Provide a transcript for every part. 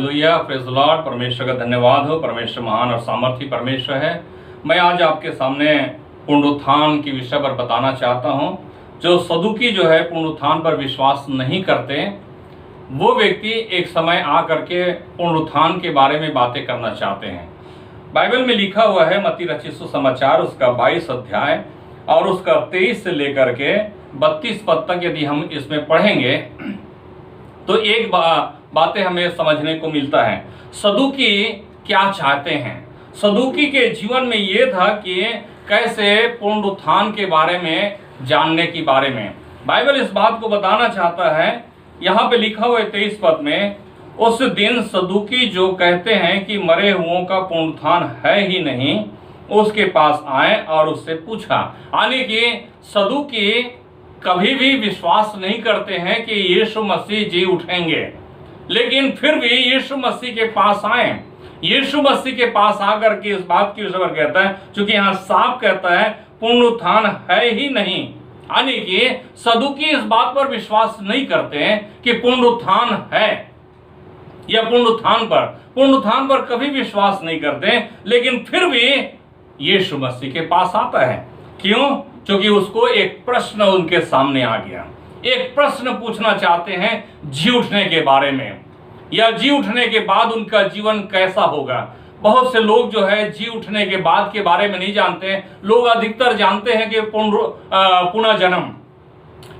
Hallelujah, praise the Lord. परमेश्वर का धन्यवाद हो। परमेश्वर महान और सामर्थी परमेश्वर है। मैं आज आपके सामने पुनरुत्थान के विषय पर बताना चाहता हूं। जो सदुकी जो है पुनरुत्थान पर विश्वास नहीं करते, वो व्यक्ति एक समय आ करके पुनरुत्थान के बारे में बातें करना चाहते हैं। बाइबल में लिखा हुआ है मत्ती रचित सुसमाचार उसका 22 अध्याय और उसका 23 से लेकर के 32 पद तक यदि हम इसमें पढ़ेंगे तो एक बातें हमें समझने को मिलता है। सदुकी क्या चाहते हैं? सदुकी के जीवन में ये था कि कैसे पुनरुत्थान के बारे में जानने की बारे में बाइबल इस बात को बताना चाहता है। यहाँ पे लिखा हुआ है 23 पद में, उस दिन सदुकी जो कहते हैं कि मरे हुओं का पुनरुत्थान है ही नहीं, उसके पास आए और उससे पूछा। यानी कि सदुकी कभी भी विश्वास नहीं करते हैं कि यीशु मसीह जी उठेंगे, लेकिन फिर भी यीशु मसीह के पास आए। यीशु मसीह के पास आकर के इस बात की खबर कहता है, क्योंकि यहाँ साफ कहता है पुनरुत्थान है ही नहीं। यानी कि सदुकी इस बात पर विश्वास नहीं करते हैं कि पुनरुत्थान है या पुनरुत्थान पर कभी विश्वास नहीं करते, लेकिन फिर भी यीशु मसीह के पास आता है। क्यों? क्योंकि उसको एक प्रश्न उनके सामने आ गया। एक प्रश्न पूछना चाहते हैं जी उठने के बारे में, या जी उठने के बाद उनका जीवन कैसा होगा। बहुत से लोग जो है जी उठने के बाद के बारे में नहीं जानते हैं। लोग अधिकतर जानते हैं कि पुनः जन्म,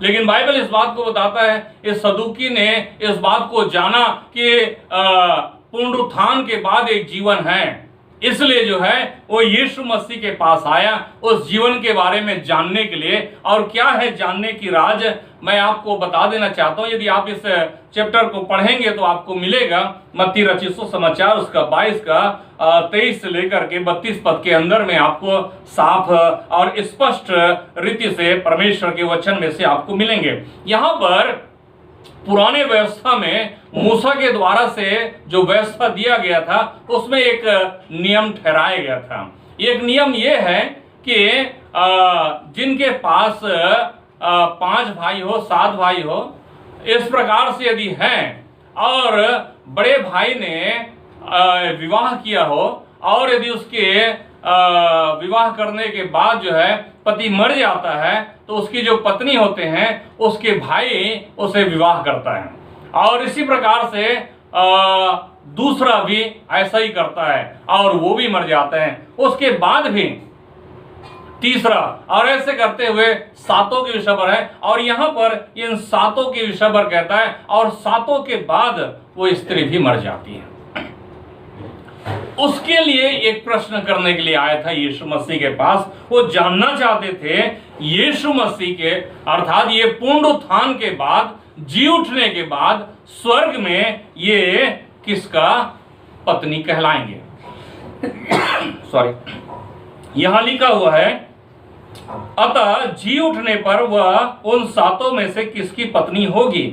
लेकिन बाइबल इस बात को बताता है, इस सदुकी ने इस बात को जाना कि पुनरुत्थान के बाद एक जीवन है। इसलिए जो है वो यीशु मसीह के पास आया उस जीवन के बारे में जानने के लिए। और क्या है जानने की राज, मैं आपको बता देना चाहता हूं। यदि आप इस चैप्टर को पढ़ेंगे तो आपको मिलेगा मत्ती रचित सुसमाचार उसका 22 का 23 से लेकर के 32 पद के अंदर में आपको साफ और स्पष्ट रीति से परमेश्वर के वचन में से आपको मिलेंगे। यहाँ पर पुराने व्यवस्था में मूसा के द्वारा से जो व्यवस्था दिया गया था उसमें एक नियम ठहराया गया था। एक नियम यह है कि जिनके पास 5 भाई हो 7 भाई हो, इस प्रकार से यदि हैं और बड़े भाई ने विवाह किया हो और यदि उसके विवाह करने के बाद जो है पति मर जाता है, तो उसकी जो पत्नी होते हैं उसके भाई उसे विवाह करता है। और इसी प्रकार से दूसरा भी ऐसा ही करता है और वो भी मर जाते हैं। उसके बाद भी तीसरा, और ऐसे करते हुए 7 के विषय पर है। और यहाँ पर इन 7 के विषय पर कहता है, और 7 के बाद वो स्त्री भी मर जाती है। उसके लिए एक प्रश्न करने के लिए आया था यीशु मसीह के पास। वो जानना चाहते थे यीशु मसीह के, अर्थात ये पुनरुत्थान के बाद, जी उठने के बाद स्वर्ग में ये किसका पत्नी कहलाएंगे। सॉरी, यहां लिखा हुआ है, अतः जी उठने पर वह उन 7 में से किसकी पत्नी होगी,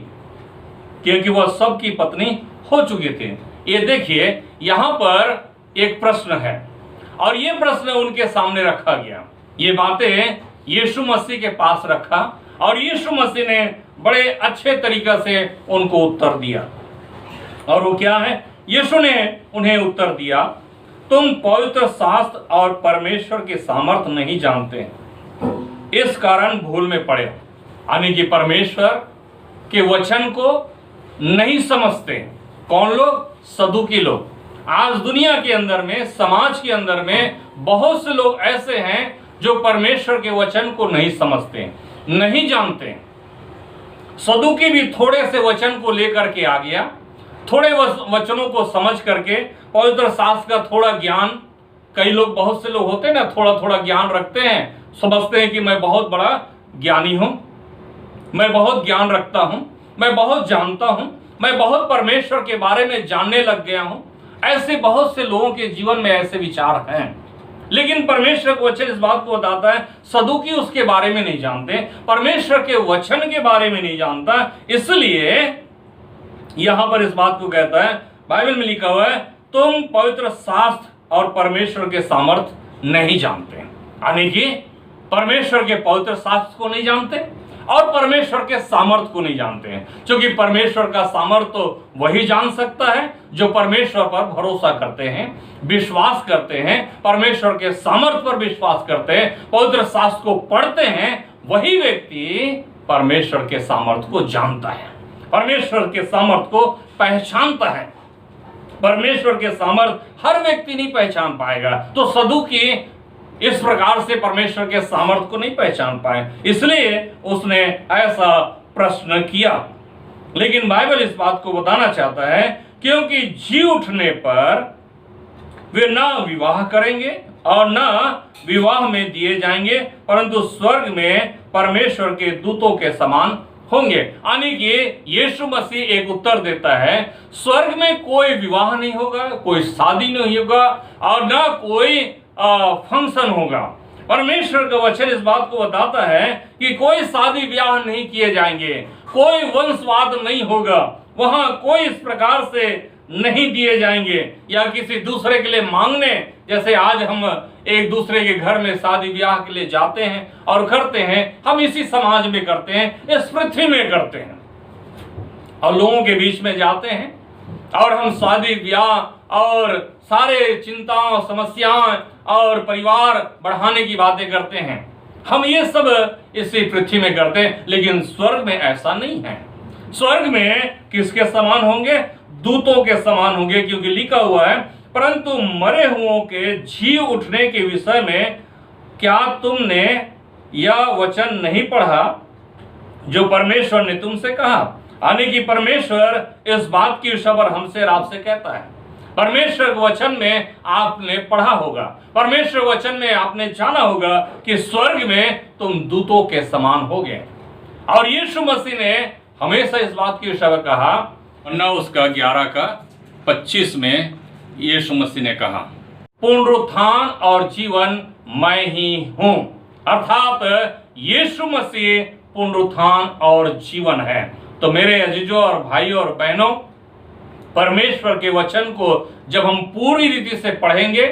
क्योंकि वह सबकी पत्नी हो चुकी थी। ये देखिए यहां पर एक प्रश्न है और ये प्रश्न उनके सामने रखा गया। ये बातें यीशु मसीह के पास रखा और यीशु मसीह ने बड़े अच्छे तरीके से उनको उत्तर दिया। और वो क्या है? यीशु ने उन्हें उत्तर दिया, तुम पवित्र शास्त्र और परमेश्वर के सामर्थ नहीं जानते, इस कारण भूल में पड़े। यानी कि परमेश्वर के वचन को नहीं समझते। कौन लोग? सदुकी लोग। आज दुनिया के अंदर में, समाज के अंदर में बहुत से लोग ऐसे हैं जो परमेश्वर के वचन को नहीं समझते, नहीं जानते। सदुकी भी थोड़े से वचन को लेकर के आ गया, थोड़े वचनों को समझ करके, पवित्र शास्त्र का थोड़ा ज्ञान, कई लोग, बहुत से लोग होते हैं ना, थोड़ा थोड़ा ज्ञान रखते हैं, समझते हैं कि मैं बहुत बड़ा ज्ञानी हूं, मैं बहुत ज्ञान रखता हूं, मैं बहुत जानता हूं, मैं बहुत परमेश्वर के बारे में जानने लग गया हूं। ऐसे बहुत से लोगों के जीवन में ऐसे विचार हैं, लेकिन परमेश्वर का वचन इस बात को बताता है सदुकी उसके बारे में नहीं जानते, परमेश्वर के वचन के बारे में नहीं जानता। इसलिए यहां पर इस बात को कहता है, बाइबल में लिखा हुआ है, तुम पवित्र शास्त्र और परमेश्वर के सामर्थ नहीं जानते। यानी कि परमेश्वर के पवित्र शास्त्र को नहीं जानते और परमेश्वर के सामर्थ को नहीं जानते हैं। क्योंकि परमेश्वर का सामर्थ तो वही जान सकता है जो परमेश्वर पर भरोसा करते हैं, विश्वास करते हैं, परमेश्वर के सामर्थ पर विश्वास करते हैं, पवित्र शास्त्र को पढ़ते हैं। वही व्यक्ति परमेश्वर के सामर्थ को जानता है, परमेश्वर के सामर्थ को पहचानता है। परमेश्वर के सामर्थ हर व्यक्ति नहीं पहचान पाएगा। तो सदूकी इस प्रकार से परमेश्वर के सामर्थ को नहीं पहचान पाए, इसलिए उसने ऐसा प्रश्न किया। लेकिन बाइबल इस बात को बताना चाहता है, क्योंकि जी उठने पर वे ना विवाह करेंगे और ना विवाह में दिए जाएंगे, परंतु स्वर्ग में परमेश्वर के दूतों के समान होंगे। यानी कि यीशु मसीह एक उत्तर देता है, स्वर्ग में कोई विवाह नहीं होगा, कोई शादी नहीं होगा और ना कोई फंक्शन होगा। परमेश्वर का वचन इस बात को बताता है कि कोई शादी ब्याह नहीं किए जाएंगे, कोई वंशवाद नहीं होगा, वहां कोई इस प्रकार से नहीं दिए जाएंगे या किसी दूसरे के लिए मांगने, जैसे आज हम एक दूसरे के घर में शादी ब्याह के लिए जाते हैं और करते हैं, हम इसी समाज में करते हैं, इस पृथ्वी में करते हैं और लोगों के बीच में जाते हैं और हम शादी ब्याह और सारे चिंताओं, समस्याएं और परिवार बढ़ाने की बातें करते हैं। हम ये सब इसी पृथ्वी में करते हैं, लेकिन स्वर्ग में ऐसा नहीं है। स्वर्ग में किसके समान होंगे? दूतों के समान होंगे, क्योंकि लिखा हुआ है, परंतु मरे हुओं के जी उठने के विषय में क्या तुमने यह वचन नहीं पढ़ा जो परमेश्वर ने तुमसे कहा? यानी कि परमेश्वर इस बात की विषय पर हमसे और आपसे कहता है। परमेश्वर के वचन में आपने पढ़ा होगा, परमेश्वर वचन में आपने जाना होगा कि स्वर्ग में तुम दूतों के समान होगे। और यीशु मसीह ने हमेशा इस बात की विषय पर कहा, वरना उसका 11:25 में यीशु मसीह ने कहा, पुनरुत्थान और जीवन मैं ही हूं। अर्थात यीशु मसीह पुनरुत्थान और जीवन है। तो मेरे अजीजों और भाइयों और बहनों, परमेश्वर के वचन को जब हम पूरी रीति से पढ़ेंगे,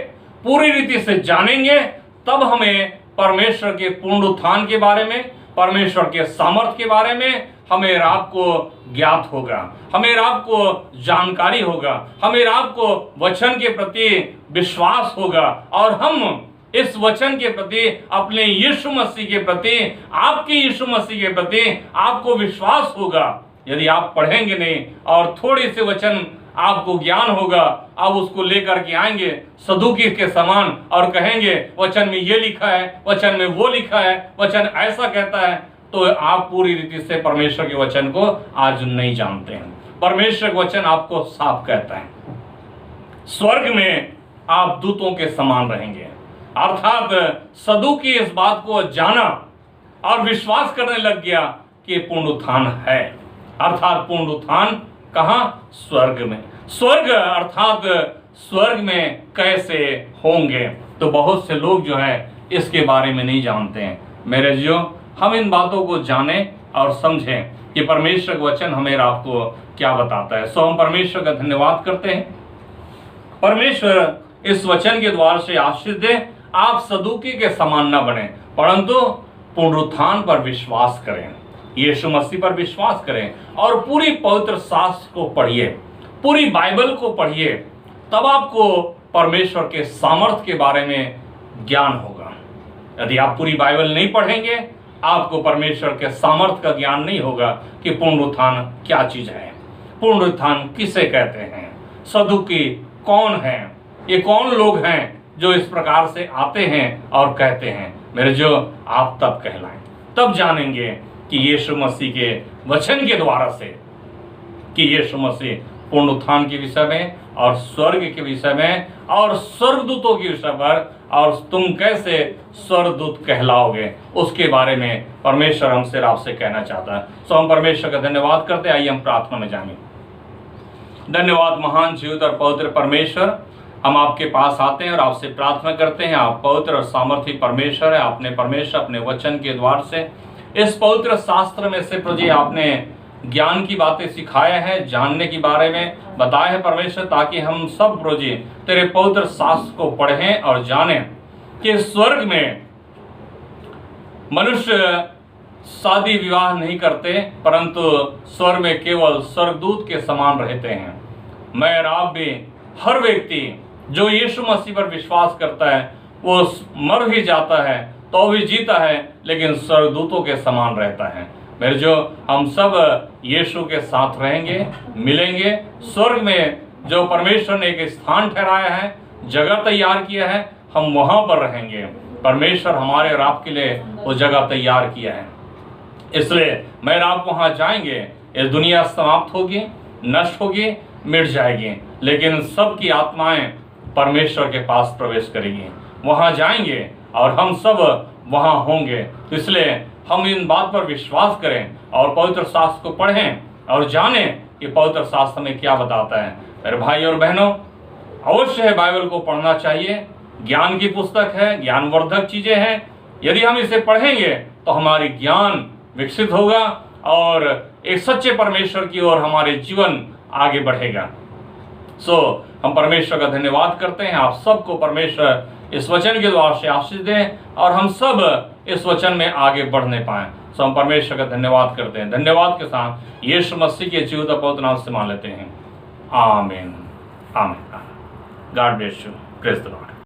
पूरी रीति से जानेंगे, तब हमें परमेश्वर के पुनरुत्थान के बारे में, परमेश्वर के सामर्थ के बारे में हमें आपको ज्ञात होगा, हमें आपको जानकारी होगा, हमें आपको वचन के प्रति विश्वास होगा और हम इस वचन के प्रति, अपने यीशु मसीह के प्रति, आपके यीशु मसीह के प्रति आपको विश्वास होगा। यदि आप पढ़ेंगे नहीं और थोड़ी सी वचन आपको ज्ञान होगा, आप उसको लेकर के आएंगे सदूकी के समान और कहेंगे वचन में ये लिखा है, वचन में वो लिखा है, वचन ऐसा कहता है, तो आप पूरी रीति से परमेश्वर के वचन को आज नहीं जानते हैं। परमेश्वर का वचन आपको साफ कहता है, स्वर्ग में आप दूतों के समान रहेंगे। अर्थात सदूकी इस बात को जाना और विश्वास करने लग गया कि पुनरुत्थान है। अर्थात पुनरुत्थान कहाँ? स्वर्ग में। स्वर्ग अर्थात स्वर्ग में कैसे होंगे? तो बहुत से लोग जो है इसके बारे में नहीं जानते हैं। मेरे जियो, हम इन बातों को जानें और समझें कि परमेश्वर का वचन हमें आपको क्या बताता है। सो हम परमेश्वर का धन्यवाद करते हैं। परमेश्वर इस वचन के द्वारा से आशीष दे। आप सदूकी के समान न बने, परंतु पुनरुत्थान पर विश्वास करें, यीशु मसीह पर विश्वास करें और पूरी पवित्र शास्त्र को पढ़िए, पूरी बाइबल को पढ़िए, तब आपको परमेश्वर के सामर्थ के बारे में ज्ञान होगा। यदि आप पूरी बाइबल नहीं पढ़ेंगे, आपको परमेश्वर के सामर्थ का ज्ञान नहीं होगा कि पुनरुत्थान क्या चीज है, पुनरुत्थान किसे कहते हैं, सदूकी कौन है, ये कौन लोग हैं जो इस प्रकार से आते हैं और कहते हैं। मेरे जो आप तब कहलाएं, तब जानेंगे कि यीशु मसीह के वचन के द्वारा से कि यीशु मसीह पुनरुत्थान के विषय में और स्वर्ग के विषय में और स्वर्गदूतों के विषय पर और तुम कैसे स्वर्गदूत कहलाओगे, उसके बारे में परमेश्वर हमसे आपसे कहना चाहता है। सो हम परमेश्वर का धन्यवाद करते हैं। आइए हम प्रार्थना में जाएंगे। धन्यवाद महान जीवित और पवित्र परमेश्वर, हम आपके पास आते हैं और आपसे प्रार्थना करते हैं। आप पवित्र और सामर्थी परमेश्वर है। आपने परमेश्वर अपने वचन के द्वार से इस पवित्र शास्त्र में से प्रभु जी आपने ज्ञान की बातें सिखाया है, जानने के बारे में बताया है परमेश्वर, ताकि हम सब प्रभु जी तेरे पवित्र शास्त्र को पढ़ें और जानें कि स्वर्ग में मनुष्य शादी विवाह नहीं करते, परंतु स्वर्ग में केवल स्वर्गदूत के समान रहते हैं। मैं और आप भी, हर व्यक्ति जो यीशु मसीह पर विश्वास करता है वो मर भी जाता है तो भी जीता है, लेकिन स्वर्गदूतों के समान रहता है। मेरे जो हम सब यीशु के साथ रहेंगे, मिलेंगे स्वर्ग में। जो परमेश्वर ने एक स्थान ठहराया है, जगह तैयार किया है, हम वहां पर रहेंगे। परमेश्वर हमारे और आपके लिए वो जगह तैयार किया है, इसलिए मैं और आप वहां जाएंगे। ये दुनिया समाप्त होगी, नष्ट होगी, मिट जाएगी, लेकिन सबकी आत्माएं परमेश्वर के पास प्रवेश करेगी। वहां जाएंगे और हम सब वहां होंगे। इसलिए हम इन बात पर विश्वास करें और पवित्र शास्त्र को पढ़ें और जानें कि पवित्र शास्त्र में क्या बताता है। मेरे भाई और बहनों, अवश्य है बाइबल को पढ़ना चाहिए। ज्ञान की पुस्तक है, ज्ञानवर्धक चीजें हैं। यदि हम इसे पढ़ेंगे तो हमारी ज्ञान विकसित होगा और एक सच्चे परमेश्वर की ओर हमारे जीवन आगे बढ़ेगा। हम परमेश्वर का धन्यवाद करते हैं। आप सबको परमेश्वर इस वचन के द्वारा से आशीष दें और हम सब इस वचन में आगे बढ़ने पाएं। हम परमेश्वर का धन्यवाद करते हैं। धन्यवाद के साथ यीशु मसीह के जीवित पवित्र नाम से मान लेते हैं। आमीन, आमीन। God bless you. Praise the Lord.